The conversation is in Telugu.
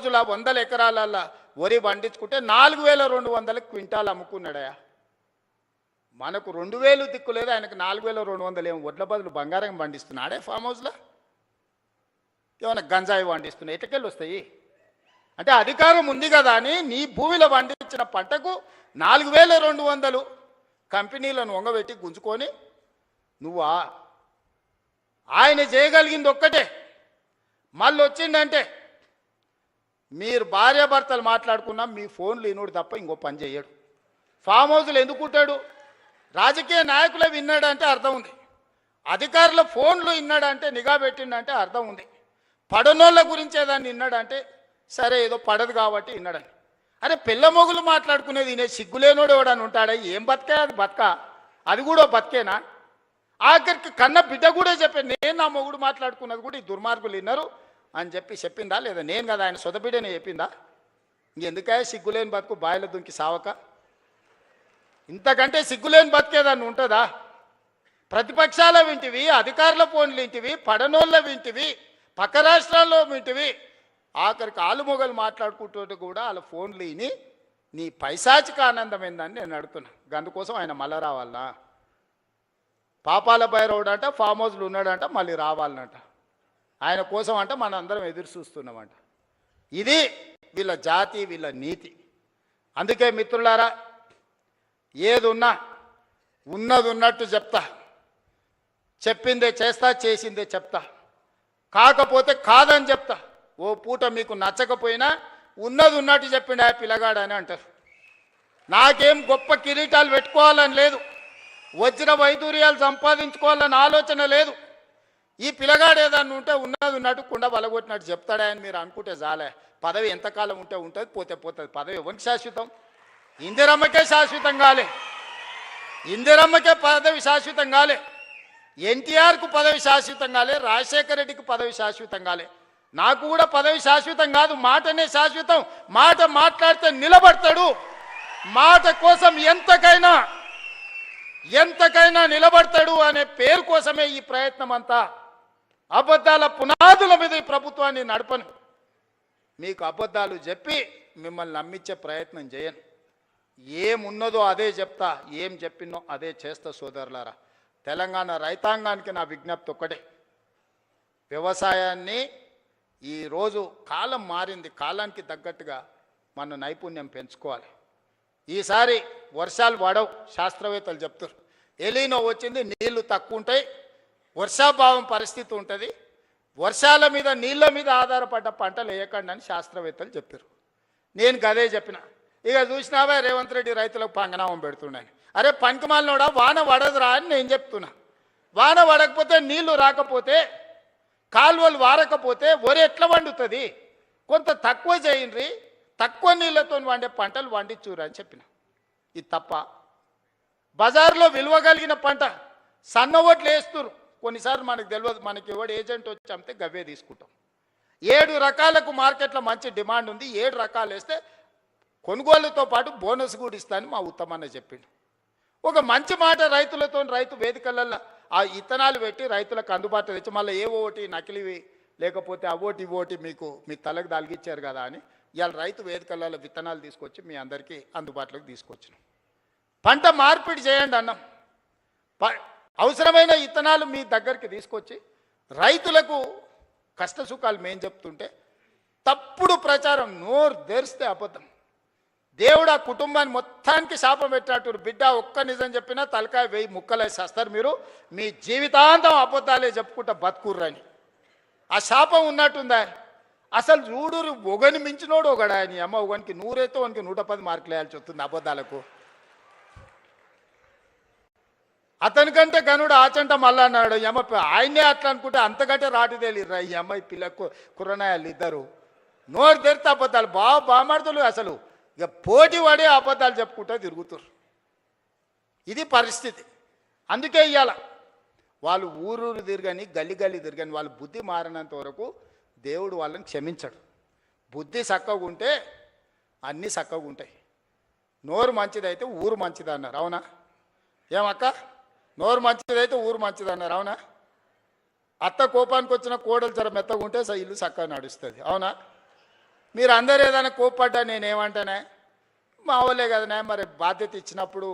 రోజుల 100 ఎకరాల వరి పండించుకుంటే 4200 క్వింటాలు అమ్ముకున్నాడయా. మనకు 2000 దిక్కు లేదు, ఆయనకు 4200 ఏమో వడ్ల బదులు బంగారం పండిస్తున్నాడే ఫామ్ హౌస్లో. ఏమైనా గంజాయి పండిస్తున్నాయి, ఎటకెళ్ళి వస్తాయి? అంటే అధికారం ఉంది కదా అని నీ భూమిలో పండించిన పంటకు 4200 కంపెనీలను వంగబెట్టి గుంజుకొని నువ్వా? ఆయన చేయగలిగింది ఒక్కటే, మళ్ళీ వచ్చిందంటే మీరు భార్యాభర్తలు మాట్లాడుకున్నా మీ ఫోన్లు వినుడు తప్ప ఇంకో పని చేయడు. ఫామ్ హౌస్లు ఎందుకుంటాడు? రాజకీయ నాయకులే విన్నాడంటే అర్థం ఉంది, అధికారుల ఫోన్లు విన్నాడంటే నిఘా పెట్టిండంటే అర్థం ఉంది, పడనోళ్ళ గురించే దాన్ని విన్నాడంటే సరే ఏదో పడదు కాబట్టి విన్నాడని. అరే పిల్ల మొగులు మాట్లాడుకునేది వినే సిగ్గులేనోడు ఎవడని ఉంటాడా? ఏం బతికే అది బతక, అది కూడా బతికేనా? ఆఖరికి కన్న బిడ్డ కూడా చెప్పాను, నేను నా మొగుడు మాట్లాడుకున్నది కూడా ఈ దుర్మార్గులు విన్నారు అని చెప్పిందా లేదా? నేను కదా ఆయన సొంత బిడ్డనే చెప్పిందా? ఇంకెందుకే సిగ్గులేని బతుకు బాయిల దుంకి సావక? ఇంతకంటే సిగ్గులేని బతికేదాన్ని ఉంటుందా? ప్రతిపక్షాల వింటివి, అధికారుల ఫోన్లు వింటివి, పడనోళ్ళ వింటివి, పక్క రాష్ట్రాల్లో వింటివి, ఆఖరికి ఆలుమొగలు మాట్లాడుకుంటూ కూడా వాళ్ళ ఫోన్లు విని నీ పైశాచిక ఆనందం ఏందని నేను అడుగుతున్నా. అందుకోసం ఆయన మళ్ళా రావాలనా? పాపాల భైరవుడు అంట ఫామ్ హౌస్లు ఉన్నాడంట, మళ్ళీ రావాలనంట. ఆయన కోసం అంట మన అందరం ఎదురు చూస్తున్నామంట. ఇది వీళ్ళ జాతి, వీళ్ళ నీతి. అందుకే మిత్రులారా, ఏది ఉన్నా ఉన్నది ఉన్నట్టు చెప్తా, చెప్పిందే చేస్తా, చేసిందే చెప్తా, కాకపోతే కాదని చెప్తా. ఓ పూట మీకు నచ్చకపోయినా ఉన్నది ఉన్నట్టు చెప్పిండు ఆ పిల్లగాడని అంటారు. నాకేం గొప్ప కిరీటాలు పెట్టుకోవాలని లేదు, వజ్ర వైదూర్యాలు సంపాదించుకోవాలని ఆలోచన లేదు. ఈ పిల్లగాడు ఏదన్నా ఉంటే ఉన్నది ఉన్నట్టు కుండ బలగొట్టినట్టు చెప్తాడని మీరు అనుకుంటే చాలే. పదవి ఎంతకాలం ఉంటే ఉంటుంది, పోతే పోతుంది. పదవి ఎవరికి శాశ్వతం? ఇందిరమ్మకే శాశ్వతం కాలే, ఇందిరమ్మకే పదవి శాశ్వతం కాలే, ఎన్టీఆర్కు పదవి శాశ్వతం కాలే, రాజశేఖర రెడ్డికి పదవి శాశ్వతం కాలే. నాకు కూడా పదవి శాశ్వతం కాదు, మాటనే శాశ్వతం. మాట మాట్లాడితే నిలబడతాడు, మాట కోసం ఎంతకైనా నిలబడతాడు అనే పేరు కోసమే ఈ ప్రయత్నం అంతా. అబద్ధాల పునాదుల మీద ఈ ప్రభుత్వాన్ని నడపను. మీకు అబద్ధాలు చెప్పి మిమ్మల్ని నమ్మించే ప్రయత్నం చేయను. ఏమున్నదో అదే చెప్తా, ఏం చెప్పినో అదే చేస్తా. సోదరులారా, తెలంగాణ రైతాంగానికి నా విజ్ఞప్తి ఒక్కటే, వ్యవసాయాన్ని ఈరోజు కాలం మారింది, కాలానికి తగ్గట్టుగా మన నైపుణ్యం పెంచుకోవాలి. ఈసారి వర్షాలు పడవు, శాస్త్రవేత్తలు చెప్తారు. ఎలీనో వచ్చింది, నీళ్లు తక్కువ ఉంటాయి, వర్షాభావం పరిస్థితి ఉంటుంది, వర్షాల మీద నీళ్ళ మీద ఆధారపడ్డ పంటలు వేయకండి అని శాస్త్రవేత్తలు చెప్పారు. నేను గదే చెప్పిన. ఇక చూసినావా రేవంత్ రెడ్డి రైతులకు పంగనామం పెడుతున్నాను. అరే పంకమాలనోడా, వాన పడదురా అని నేను చెప్తున్నా. వాన పడకపోతే, నీళ్లు రాకపోతే, కాలువలు వారకపోతే వరి ఎట్లా వండుతుంది? కొంత తక్కువ చేయండి, తక్కువ నీళ్ళతో వండే పంటలు వండించురా అని చెప్పిన. ఇది తప్ప? బజార్లో విలువ కలిగిన పంట సన్న ఓట్లు వేస్తున్నారు. కొన్నిసార్లు మనకు తెలియదు, మనకి ఎవడు ఏజెంట్ వచ్చి అమ్మితే గవ్వే తీసుకుంటాం. 7 రకాలకు మార్కెట్లో మంచి డిమాండ్ ఉంది, 7 రకాలు వేస్తే కొనుగోలుతో పాటు బోనస్ కూడా ఇస్తానని మా ఉత్తమన్న చెప్పిండు. ఒక మంచి మాట రైతులతో, రైతు వేదికలలో ఆ ఇత్తనాలు పెట్టి రైతులకు అందుబాటులో తెచ్చి, మళ్ళీ ఏ ఓటి నకిలివి లేకపోతే అవోటి ఇవోటి మీకు మీ తలకు దాల్గిచ్చారు కదా అని ఇవాళ రైతు వేదికలలో విత్తనాలు తీసుకొచ్చి మీ అందరికీ అందుబాటులోకి తీసుకొచ్చినాం. పంట మార్పిడి చేయండి అన్నాం. అవసరమైన ఇత్తనాలు మీ దగ్గరికి తీసుకొచ్చి రైతులకు కష్ట సుఖాలు మేము చెప్తుంటే తప్పుడు ప్రచారం, నోరు తెరిస్తే అబద్ధం. దేవుడు ఆ కుటుంబాన్ని మొత్తానికి శాపం పెట్టినట్టు, బిడ్డ ఒక్క నిజం చెప్పినా తలకాయ 1000 ముక్కలేసి వస్తారు మీరు, మీ జీవితాంతం అబద్ధాలే చెప్పుకుంటా బతుకుర్రని. ఆ శాపం ఉన్నట్టుందా? అసలు చూడు, ఒకని మించినోడు ఒకడా అని అమ్మ, ఒకనికి 100 అయితే ఒకనికి 110 మార్కులు వేయాల్సి వస్తుంది అబద్ధాలకు. అతనికంటే గనుడు ఆచంట మళ్ళా అన్నాడు అమ్మ, ఆయనే అట్లా అనుకుంటే అంతకంటే రాటు తేలిర్రా ఈ అమ్మాయి పిల్లకు కుర్రనాయాలు ఇద్దరు. నోరు తెరితే అబద్ధాలు, బామాడుతులు అసలు ఇక పోటీ పడే అబద్ధాలు చెప్పుకుంటూ తిరుగుతారు. ఇది పరిస్థితి. అందుకే ఇవాళ వాళ్ళు ఊరూరు తిరగని, గల్లి తిరగని, వాళ్ళు బుద్ధి మారినంత వరకు దేవుడు వాళ్ళని క్షమించడు. బుద్ధి చక్కగా ఉంటే అన్నీ చక్కగా ఉంటాయి. నోరు మంచిదైతే ఊరు మంచిది అన్నారు, అవునా? ఏమక్క, నోరు మంచిదైతే ఊరు మంచిది అన్నారు, అవునా? అత్త కోపానికి వచ్చిన కోడలు జర మెత్తగా ఉంటే ఇల్లు చక్కగా నడుస్తుంది, అవునా? మీరు అందరు ఏదైనా కోప్పడ్డా నేనేమంటానే మా వాళ్ళే కదనే మరి బాధ్యత ఇచ్చినప్పుడు